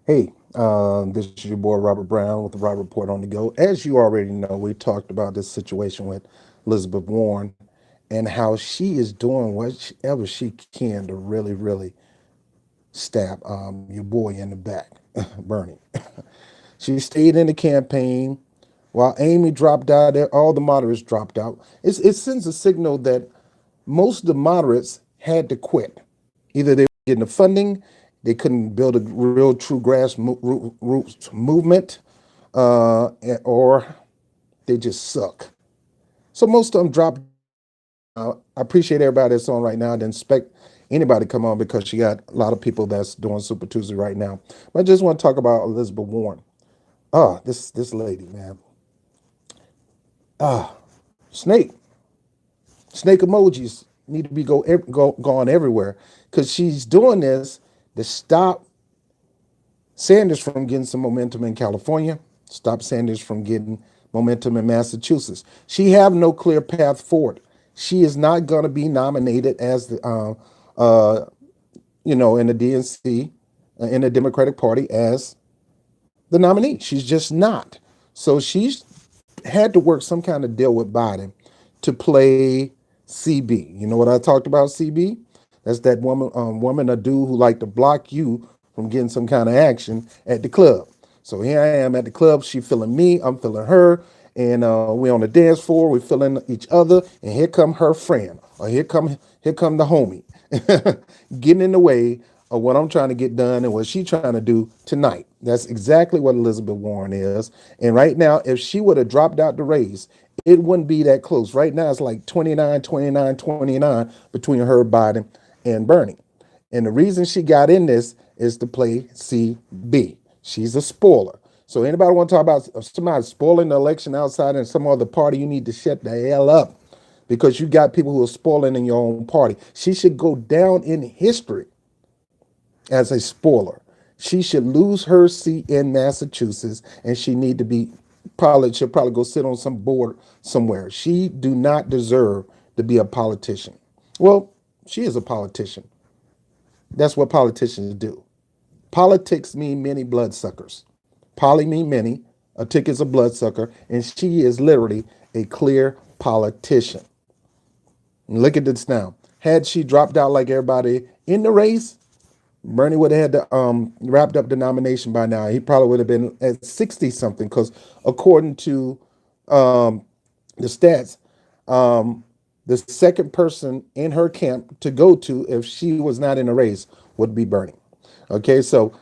Hey, this is your boy Robert Brown with the Robert Report on the Go. As you already know, we talked about this situation with Elizabeth Warren and how she is doing whatever she can to really stab your boy in the back, Bernie. She stayed in the campaign while Amy dropped out. All the moderates dropped out. It sends a signal that most of the moderates had to quit. Either they were getting the funding, they couldn't build a real true roots movement, or they just suck. So most of them dropped out. I appreciate everybody that's on right now. I didn't expect anybody to come on because she got a lot of people that's doing Super Tuesday right now. But I just want to talk about Elizabeth Warren. This lady, man. Snake. Snake emojis need to be gone everywhere because she's doing this to stop Sanders from getting some momentum in California, stop Sanders from getting momentum in Massachusetts. She have no clear path forward. She is not going to be nominated as the in the DNC in the Democratic Party as the nominee. She's just not. So she's had to work some kind of deal with Biden to play CB. You know what I talked about, CB? That's that woman or dude who like to block you from getting some kind of action at the club. So here I am at the club. She feeling me. I'm feeling her. And we on the dance floor. We feeling each other. And here come her friend. Or here come the homie. Getting in the way of what I'm trying to get done and what she's trying to do tonight. That's exactly what Elizabeth Warren is. And right now, if she would have dropped out the race, it wouldn't be that close. Right now, it's like 29, 29, 29 between her, Biden, and Bernie. And the reason she got in this is to play CB. She's a spoiler. So anybody want to talk about somebody spoiling the election outside in some other party, you need to shut the hell up because you got people who are spoiling in your own party. She should go down in history as a spoiler. She should lose her seat in Massachusetts, and she need to be probably should probably go sit on some board somewhere. She do not deserve to be a politician. Well, she is a politician. That's what politicians do. Politics mean many bloodsuckers. Poly mean many. A tick is a bloodsucker, and she is literally a clear politician. And look at this now. Had she dropped out like everybody in the race, Bernie would have had to wrapped up the nomination by now. He probably would have been at 60 something because according to um, the stats, um, the second person in her camp to go to if she was not in a race would be Bernie. Okay, so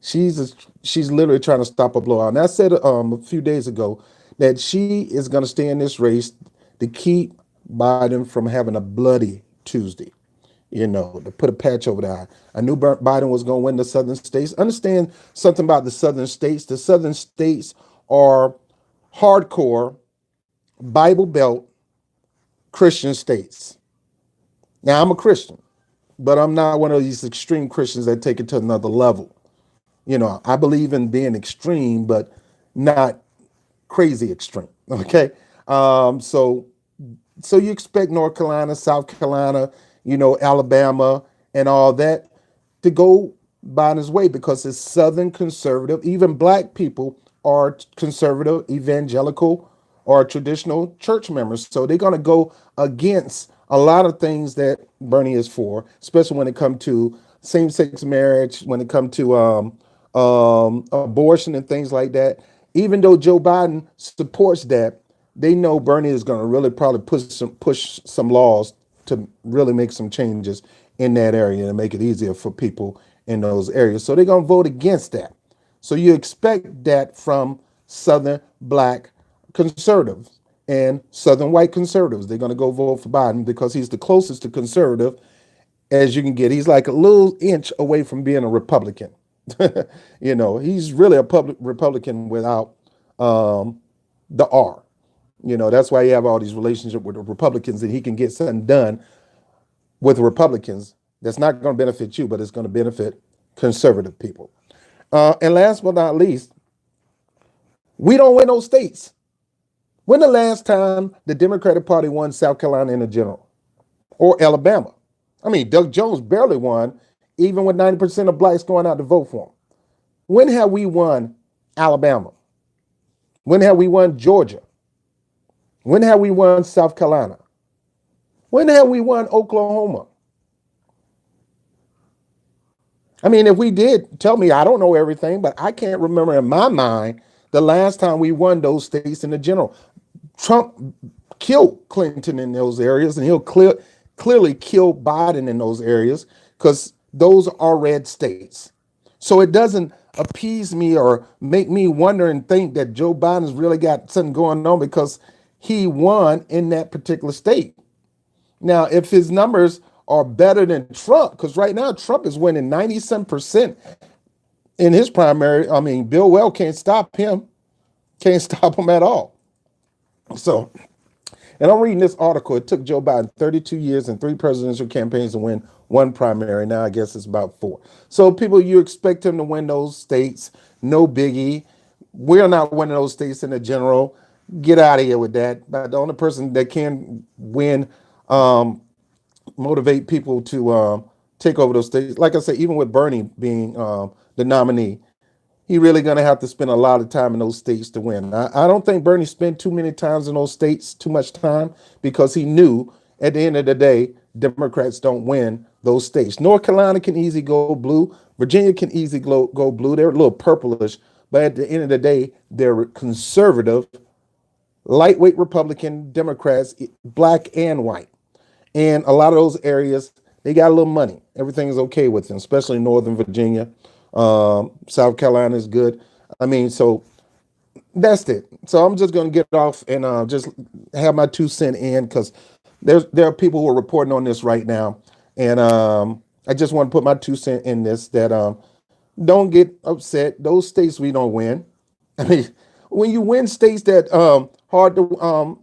she's literally trying to stop a blowout. And I said a few days ago that she is going to stay in this race to keep Biden from having a bloody Tuesday. To put a patch over the eye. I knew Biden was going to win the southern states. Understand something about the southern states. The southern states are hardcore Bible Belt Christian states. Now, I'm a Christian, but I'm not one of these extreme Christians that take it to another level. I believe in being extreme, but not crazy extreme. Okay. So you expect North Carolina, South Carolina, Alabama, and all that to go Biden's way because it's Southern conservative. Even black people are conservative, evangelical, or traditional church members. So they're going to go against a lot of things that Bernie is for, especially when it comes to same-sex marriage, when it comes to abortion and things like that. Even though Joe Biden supports that, they know Bernie is going to really probably push some laws to really make some changes in that area and make it easier for people in those areas. So they're going to vote against that. So you expect that from Southern black conservatives and Southern white conservatives. They're going to go vote for Biden because he's the closest to conservative as you can get. He's like a little inch away from being a Republican. He's really a public Republican without the R. That's why you have all these relationships with the Republicans, and he can get something done with Republicans that's not going to benefit you, but it's going to benefit conservative people. And last but not least, we don't win those states. When the last time the Democratic Party won South Carolina in a general or Alabama? I mean, Doug Jones barely won, even with 90% of blacks going out to vote for him. When have we won Alabama? When have we won Georgia? When have we won South Carolina? When have we won Oklahoma? I mean, if we did, tell me, I don't know everything, but I can't remember in my mind the last time we won those states in the general. Trump killed Clinton in those areas, and he'll clearly kill Biden in those areas because those are red states. So it doesn't appease me or make me wonder and think that Joe Biden's really got something going on because he won in that particular state. Now, if his numbers are better than Trump, because right now Trump is winning 90% in his primary. I mean, Bill Weld can't stop him, can't stop him at all. So, and I'm reading this article. It took Joe Biden 32 years and 3 presidential campaigns to win 1 primary. Now I guess it's about 4. So people, you expect him to win those states. No biggie. We're not winning those states in the general. Get out of here with that. But the only person that can win, motivate people to take over those states, like I said, even with Bernie being the nominee, he really going to have to spend a lot of time in those states to win. I don't think Bernie spent too many times in those states, too much time, because he knew at the end of the day, Democrats don't win those states. North Carolina can easily go blue. Virginia can easily go blue. They're a little purplish, but at the end of the day, they're conservative, lightweight Republican Democrats, black and white. And a lot of those areas, they got a little money. Everything is okay with them, especially Northern Virginia. South Carolina is good. I mean, so that's it. So I'm just going to get off and just have my 2 cents in because there are people who are reporting on this right now. And I just want to put my 2 cents in this that don't get upset. Those states we don't win. I mean, when you win states that hard to,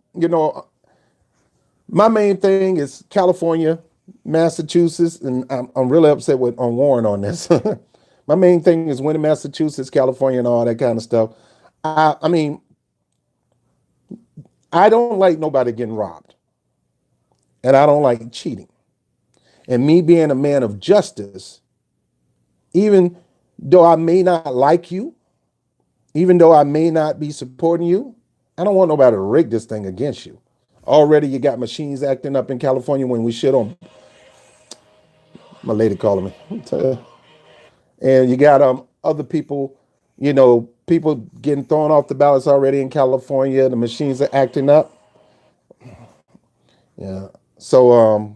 my main thing is California, Massachusetts, and I'm really upset on Warren on this. My main thing is winning Massachusetts, California, and all that kind of stuff. I mean, I don't like nobody getting robbed, and I don't like cheating. And me being a man of justice, even though I may not like you, even though I may not be supporting you, I don't want nobody to rig this thing against you. Already you got machines acting up in California when we shit on. My lady calling me. And you got other people, people getting thrown off the ballots already in California. The machines are acting up. Yeah. So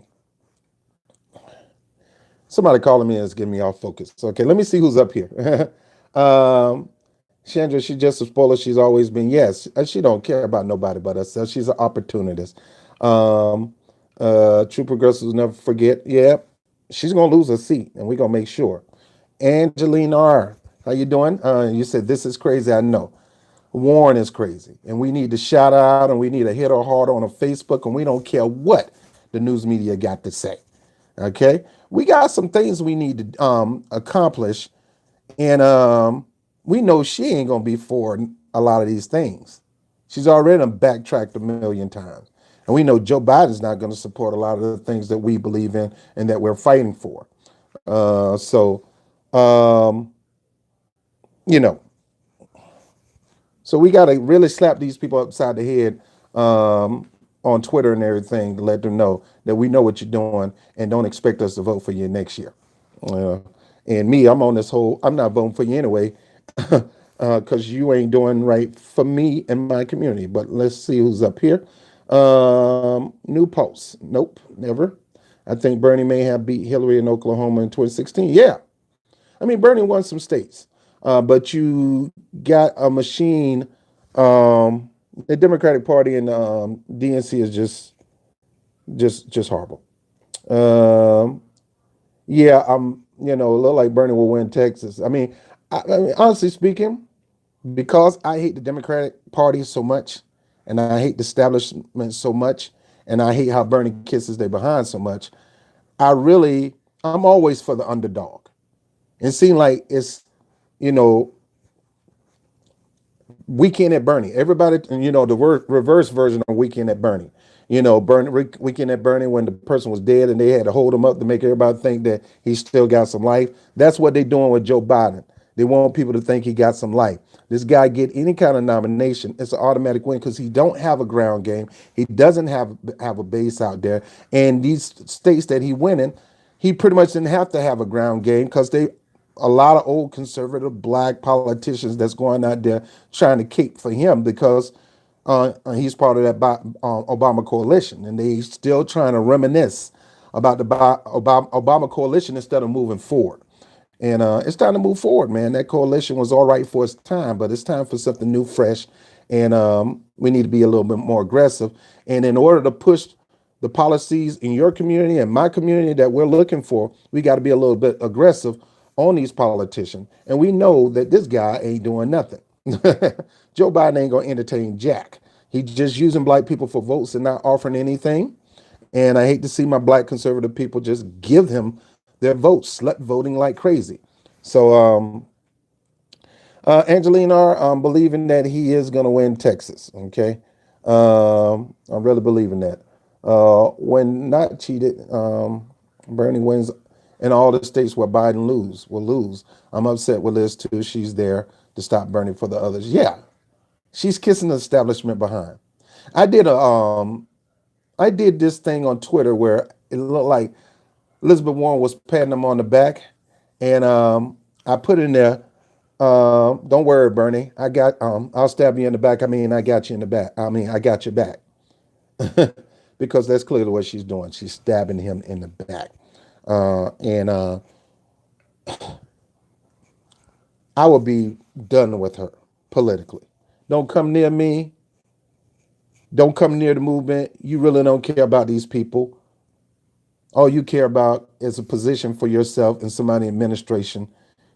somebody calling me is getting me off focus. Okay, let me see who's up here. Chandra, she's just a spoiler. She's always been. Yes, she don't care about nobody but herself. She's an opportunist. True progressives never forget. Yeah, she's gonna lose her seat, and we're gonna make sure. Angeline R, how you doing? You said this is crazy. I know. Warren is crazy, and we need to shout out, and we need to hit her hard on a Facebook, and we don't care what the news media got to say. Okay, we got some things we need to accomplish, and we know she ain't gonna be for a lot of these things. She's already backtracked a million times, and we know Joe Biden's not going to support a lot of the things that we believe in and that we're fighting for. So we got to really slap these people upside the head on Twitter and everything to let them know that we know what you're doing and don't expect us to vote for you next year. And me, I'm on this whole, I'm not voting for you anyway because you ain't doing right for me and my community. But let's see who's up here. New Post. Nope, never. I think Bernie may have beat Hillary in Oklahoma in 2016. Yeah. I mean, Bernie won some states, but you got a machine. The Democratic Party and DNC is just horrible. Yeah, it look like Bernie will win Texas. I mean, honestly speaking, because I hate the Democratic Party so much, and I hate the establishment so much, and I hate how Bernie kisses their behind so much, I'm always for the underdog. It seems like it's, Weekend at Bernie. Everybody, the reverse version of Weekend at Bernie. Weekend at Bernie, when the person was dead and they had to hold him up to make everybody think that he still got some life. That's what they're doing with Joe Biden. They want people to think he got some life. This guy get any kind of nomination, it's an automatic win because he don't have a ground game. He doesn't have a base out there. And these states that he went in, he pretty much didn't have to have a ground game because they a lot of old conservative black politicians that's going out there trying to cape for him because he's part of that Obama coalition, and they still trying to reminisce about the Obama coalition instead of moving forward. And it's time to move forward, man. That coalition was all right for its time, but it's time for something new, fresh, and we need to be a little bit more aggressive. And in order to push the policies in your community and my community that we're looking for, we got to be a little bit aggressive on these politicians. And we know that this guy ain't doing nothing. Joe Biden ain't gonna entertain jack. He's just using black people for votes and not offering anything. And I hate to see my black conservative people just give him their votes, slut voting like crazy. So Angelina are believing that he is going to win Texas. Okay, I'm really believing that. When not cheated, Bernie wins in all the states where Biden will lose. I'm upset with Liz too. She's there to stop Bernie for the others. Yeah, she's kissing the establishment behind. I did a I did this thing on Twitter where it looked like Elizabeth Warren was patting him on the back, and I put in there, "Don't worry, Bernie. I'll stab you in the back. I mean, I got you in the back. I mean, I got your back." Because that's clearly what she's doing. She's stabbing him in the back, and I would be done with her politically. Don't come near me. Don't come near the movement. You really don't care about these people. All you care about is a position for yourself and somebody in administration.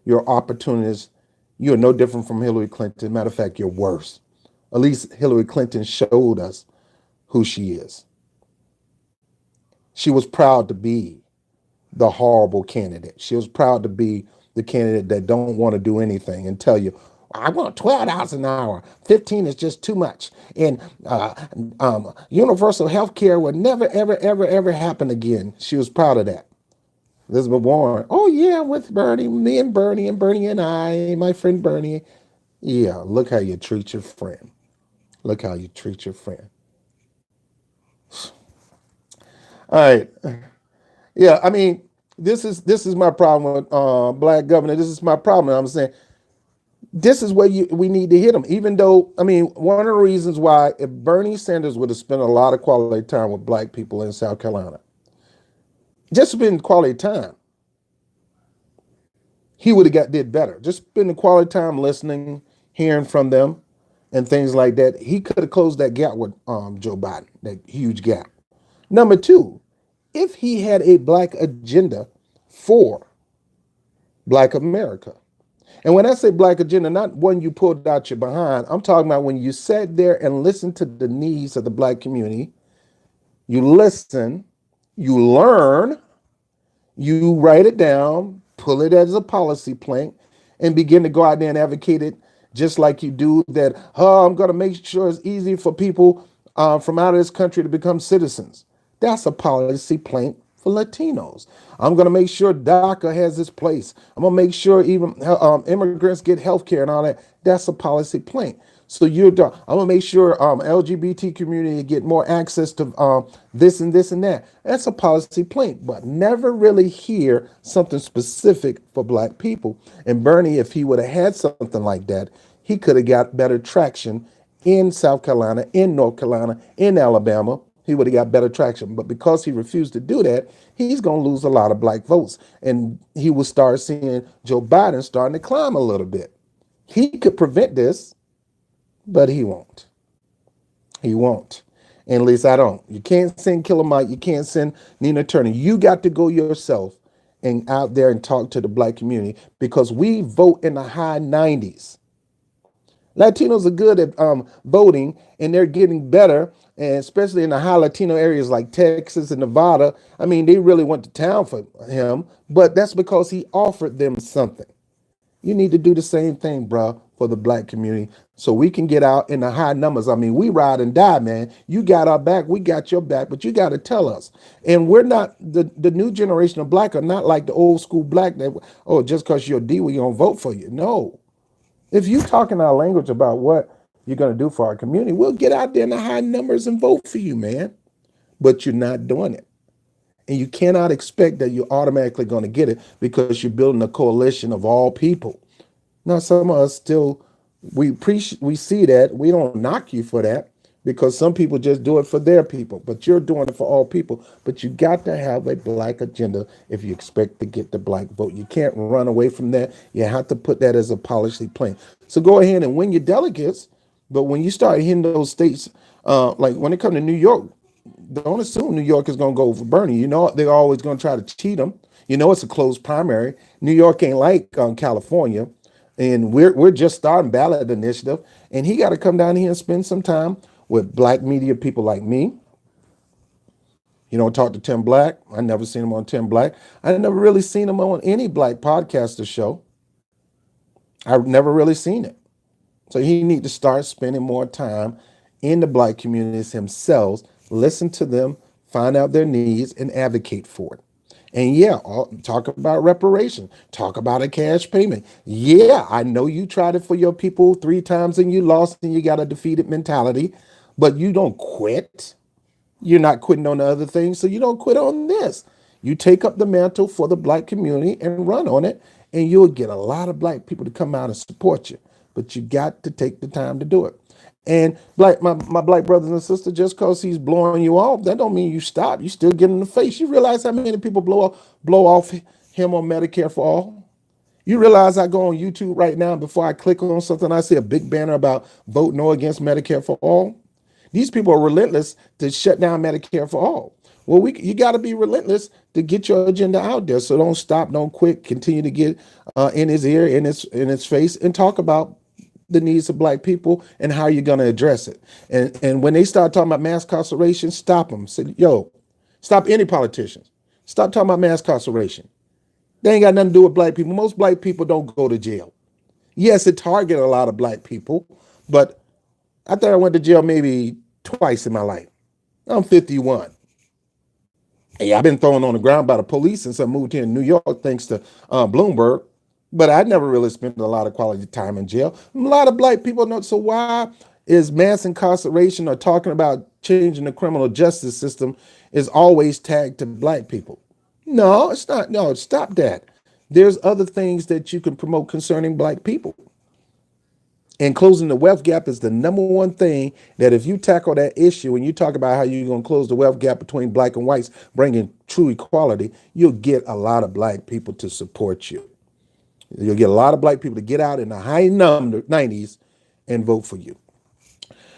You're opportunists. You're no different from Hillary Clinton. Matter of fact, you're worse. At least Hillary Clinton showed us who she is. She was proud to be the horrible candidate. She was proud to be the candidate that don't want to do anything and tell you, I want $12 an hour. 15 is just too much. And universal health care would never, ever, ever, ever happen again. She was proud of that. Elizabeth Warren, oh yeah, with Bernie, me and Bernie and I, my friend Bernie. Yeah, look how you treat your friend. Look how you treat your friend. All right. Yeah, I mean, this is my problem with black governor. This is my problem. I'm saying this is where we need to hit them. Even though, I mean, one of the reasons why if Bernie Sanders would have spent a lot of quality time with black people in South Carolina, just spend quality time, he would have did better. Just spend the quality time listening, hearing from them, and things like that. He could have closed that gap with Joe Biden, that huge gap. Number two, if he had a black agenda for black America. And when I say black agenda, not one you pulled out your behind, I'm talking about when you sat there and listened to the needs of the black community, you listen, you learn, you write it down, pull it as a policy plank, and begin to go out there and advocate it just like you do that, oh, I'm going to make sure it's easy for people from out of this country to become citizens. That's a policy plank for Latinos. I'm going to make sure DACA has its place. I'm going to make sure even immigrants get health care and all that. That's a policy plank. So I'm going to make sure LGBT community get more access to this and this and that. That's a policy plank, but never really hear something specific for black people. And Bernie, if he would have had something like that, he could have got better traction in South Carolina, in North Carolina, in Alabama. He would have got better traction. But because he refused to do that, he's going to lose a lot of black votes. And he will start seeing Joe Biden starting to climb a little bit. He could prevent this, but he won't. He won't. And at least I don't. You can't send Killer Mike. You can't send Nina Turner. You got to go yourself and out there and talk to the black community because we vote in the high 90s. Latinos are good at voting, and they're getting better, and especially in the high Latino areas like Texas and Nevada. I mean, they really went to town for him, but that's because he offered them something. You need to do the same thing, bro, for the black community so we can get out in the high numbers. I mean, we ride and die, man. You got our back, we got your back, but you got to tell us. And we're not, the new generation of black are not like the old school black that, oh, just because you're D, we going to vote for you. No. If you talking our language about what you're going to do for our community, we'll get out there in the high numbers and vote for you, man. But you're not doing it. And you cannot expect that you're automatically going to get it because you're building a coalition of all people. Now, some of us still, we see that. We don't knock you for that because some people just do it for their people, but you're doing it for all people. But you got to have a black agenda if you expect to get the black vote. You can't run away from that. You have to put that as a policy plan. So go ahead and win your delegates. But when you start hitting those states, like when it comes to New York, don't assume New York is going to go for Bernie. You know, they're always going to try to cheat them. You know, it's a closed primary. New York ain't like California. And we're just starting ballot initiative. And he got to come down here and spend some time with black media people like me. You know, talk to Tim Black. I never seen him on Tim Black. I never really seen him on any black podcaster show. I've never really seen it. So he need to start spending more time in the black communities himself, listen to them, find out their needs, and advocate for it. And yeah, talk about reparation. Talk about a cash payment. Yeah, I know you tried it for your people 3 times and you lost and you got a defeated mentality, but you don't quit. You're not quitting on the other things, so you don't quit on this. You take up the mantle for the black community and run on it, and you'll get a lot of black people to come out and support you. But you got to take the time to do it. And black my black brothers and sisters, just because he's blowing you off, that don't mean you stop. You still get in the face. You realize how many people blow off him on Medicare for all? You realize I go on YouTube right now, before I click on something, I see a big banner about vote no against Medicare for all. These people are relentless to shut down Medicare for all. Well, you got to be relentless to get your agenda out there. So don't stop, don't quit. Continue to get in his ear, in his face, and talk about the needs of black people and how you're going to address it. And when they start talking about mass incarceration, stop them. Say, yo, stop any politicians. Stop talking about mass incarceration. They ain't got nothing to do with black people. Most black people don't go to jail. Yes, it target a lot of black people, but I think I went to jail maybe twice in my life. I'm 51. Hey, I've been thrown on the ground by the police since I moved here in New York, thanks to Bloomberg. But I never really spent a lot of quality time in jail. A lot of black people know. So why is mass incarceration or talking about changing the criminal justice system is always tagged to black people? No, it's not. No, stop that. There's other things that you can promote concerning black people. And closing the wealth gap is the number one thing that if you tackle that issue and you talk about how you're going to close the wealth gap between black and whites, bringing true equality, you'll get a lot of black people to support you. You'll get a lot of black people to get out in the high 90s and vote for you.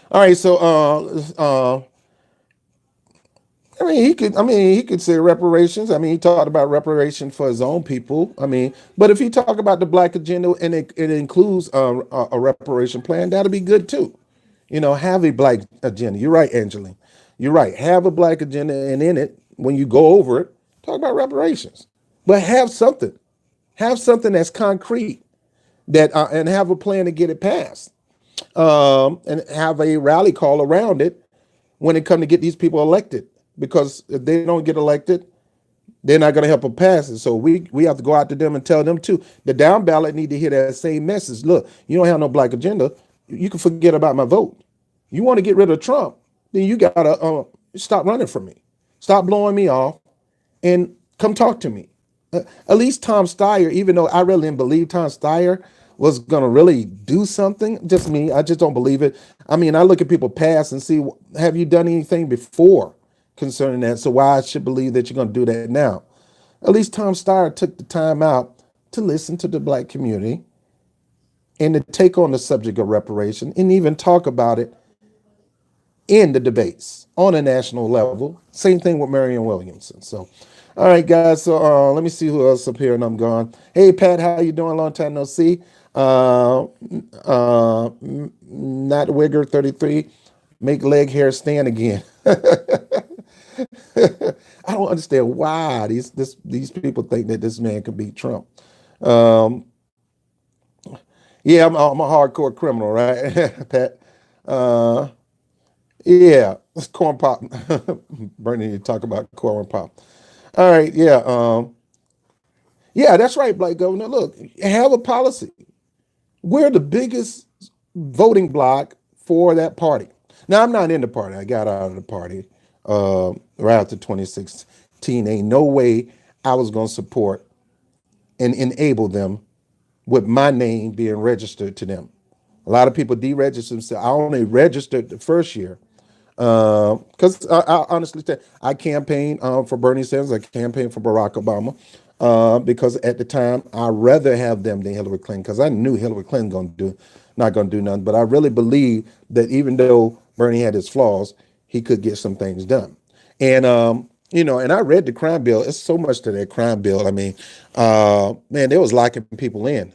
All right, so he could say reparations. I mean, he talked about reparation for his own people. I mean, but if he talk about the black agenda and it includes a reparation plan, that'll be good too. You know, have a black agenda. You're right, Angeline. You're right. Have a black agenda, and in it, when you go over it, talk about reparations. But have something. Have something that's concrete that and have a plan to get it passed. And have a rally call around it when it comes to get these people elected. Because if they don't get elected, they're not going to help them pass it. So we have to go out to them and tell them too. The down ballot need to hear that same message. Look, you don't have no black agenda. You can forget about my vote. You want to get rid of Trump, then you got to stop running from me. Stop blowing me off and come talk to me. At least Tom Steyer, even though I really didn't believe Tom Steyer was going to really do something, just me, I just don't believe it. I mean, I look at people past and see, have you done anything before concerning that? So why I should believe that you're going to do that now? At least Tom Steyer took the time out to listen to the black community and to take on the subject of reparation and even talk about it in the debates on a national level. Same thing with Marianne Williamson. So, all right, guys. So let me see who else up here, and I'm gone. Hey, Pat, how you doing? Long time no see. Not Wigger 33. Make leg hair stand again. I don't understand why these people think that this man could beat Trump. Um, Yeah, I'm a hardcore criminal, right, Pat? Uh, yeah, it's corn pop. Bernie, you talk about corn pop. All right, yeah, yeah, that's right, Black Governor. Look, have a policy. We're the biggest voting bloc for that party. Now, I'm not in the party. I got out of the party right after 2016. Ain't no way I was going to support and enable them with my name being registered to them. A lot of people deregistered themselves. I only registered the first year because I honestly say I campaigned for Bernie Sanders. I campaigned for Barack Obama because at the time I rather have them than Hillary Clinton because I knew Hillary Clinton going to do not going to do nothing. But I really believe that even though Bernie had his flaws, he could get some things done. And and I read the crime bill. It's so much to that crime bill. I mean, man, they was locking people in.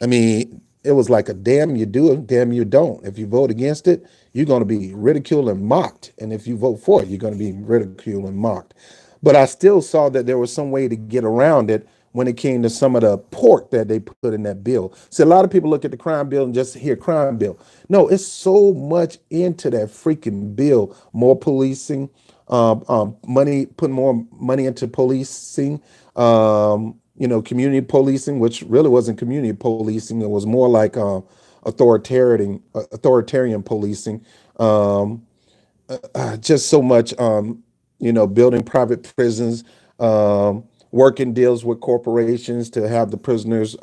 I mean, it was like a damn you do it, damn you don't. If you vote against it, you're going to be ridiculed and mocked. And if you vote for it, you're going to be ridiculed and mocked. But I still saw that there was some way to get around it when it came to some of the pork that they put in that bill. See, a lot of people look at the crime bill and just hear crime bill. No, it's so much into that freaking bill. More policing, money, putting more money into policing, community policing, which really wasn't community policing. It was more like authoritarian policing. Um, just so much, building private prisons, working deals with corporations to have the prisoners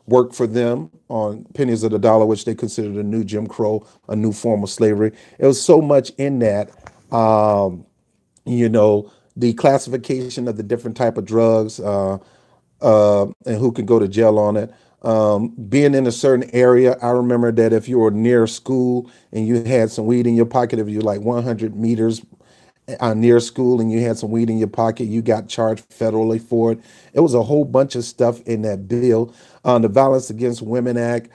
work for them on pennies of the dollar, which they considered a new Jim Crow, a new form of slavery. It was so much in that. The classification of the different type of drugs and who can go to jail on it. Being in a certain area, I remember that if you were near school and you had some weed in your pocket, if you're like 100 meters near school and you had some weed in your pocket, you got charged federally for it. It was a whole bunch of stuff in that bill. The Violence Against Women Act,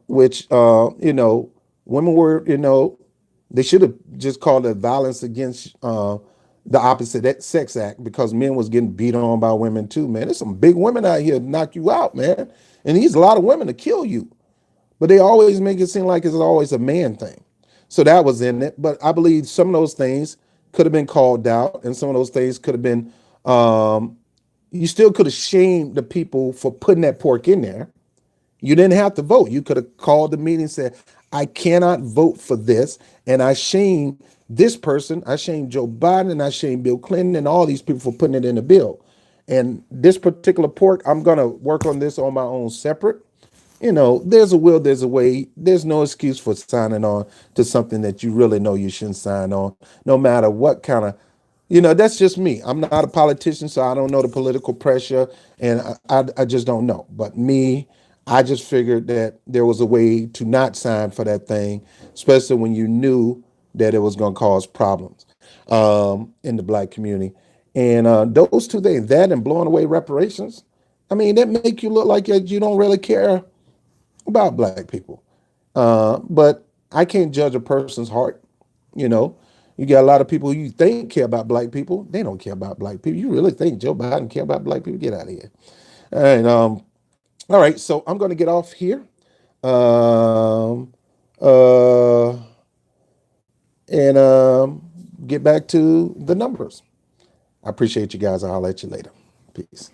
which, women were, they should have just called it Violence Against the Opposite Sex Act because men was getting beat on by women too, man. There's some big women out here to knock you out, man. And these a lot of women to kill you. But they always make it seem like it's always a man thing. So that was in it. But I believe some of those things could have been called out, and some of those things could have been, you still could have shamed the people for putting that pork in there. You didn't have to vote. You could have called the meeting and said, I cannot vote for this. And I shame this person. I shame Joe Biden and I shame Bill Clinton and all these people for putting it in the bill. And this particular pork, I'm going to work on this on my own separate. There's a will, there's a way. There's no excuse for signing on to something that you really know you shouldn't sign on, no matter what kind of, that's just me. I'm not a politician, so I don't know the political pressure, and I just don't know. But me, I just figured that there was a way to not sign for that thing, especially when you knew that it was going to cause problems in the black community. And those two things, that and blowing away reparations, I mean, that make you look like you don't really care about black people. But I can't judge a person's heart. You know, you got a lot of people you think care about black people. They don't care about black people. You really think Joe Biden care about black people? Get out of here. And all right, so I'm going to get off here. Um, uh, and get back to the numbers. I appreciate you guys. I'll let you later. Peace.